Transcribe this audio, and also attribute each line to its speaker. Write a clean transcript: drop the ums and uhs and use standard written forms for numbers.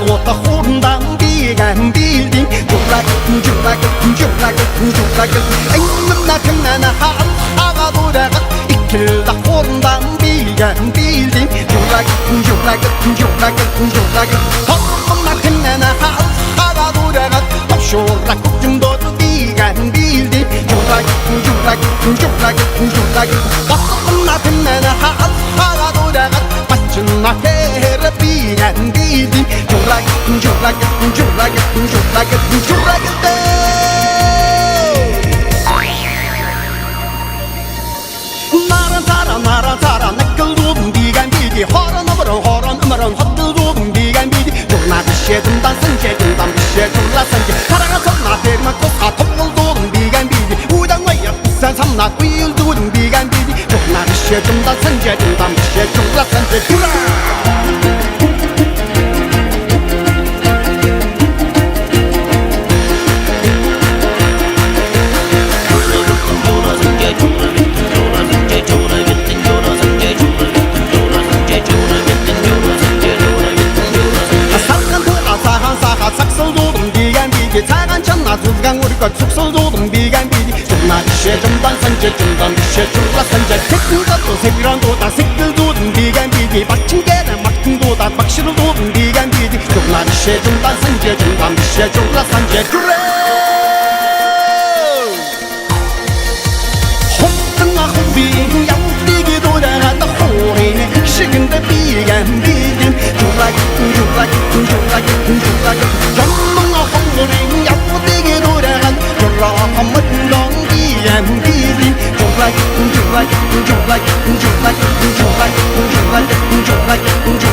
Speaker 1: Ota horundan bilgen bildin Jurak, jurak, jurak, jurak Eynimna tümnene hal ağa duragat İkilda horundan bilgen bildin Jurak, jurak, jurak, jurak Horundan tümnene hal ağa duragat Taşorak ucumdodu bilgen bildin Jurak, jurak, jurak, jurak Horundan tümnene hal ağa duragat Başına kere bilgen bildin Jurak, jurak, jurak, jurak, jurak Naran tara nakıldum bilgen bildi Horan ömürün hoddudum bilgen bildi Jurna bir şey dumdan sence dumdan bir şey jurla sence Karaga sonra terme kosa topluldum bilgen bildi Uydan ayıp sen samna kuyuldum bilgen bildi Jurna bir şey dumdan sence dumdan bir şey jurla sence Jura Tagan channa tuzgan 우리가 축소도동 비간 비디 존나 비셰 좀단 산제 좀단 비셰 졸라 산제 택도도 색이란도다 색들도동 비간 비디 막힌 게는 막힌도다 막실도동 비간 비디 존나 비셰 좀단 산제 좀단 비셰 졸라 산제 그래 혼տն아 혼비 양띠기 돌아갔다 호리네 식은데 비간 비디 졸라 졸라 졸라 졸라 전문가 홍보링 야무되게 돌아간 졸라 멋던 비엔 비린 졸라 졸라 졸라 졸라 졸라 졸라 졸라 졸라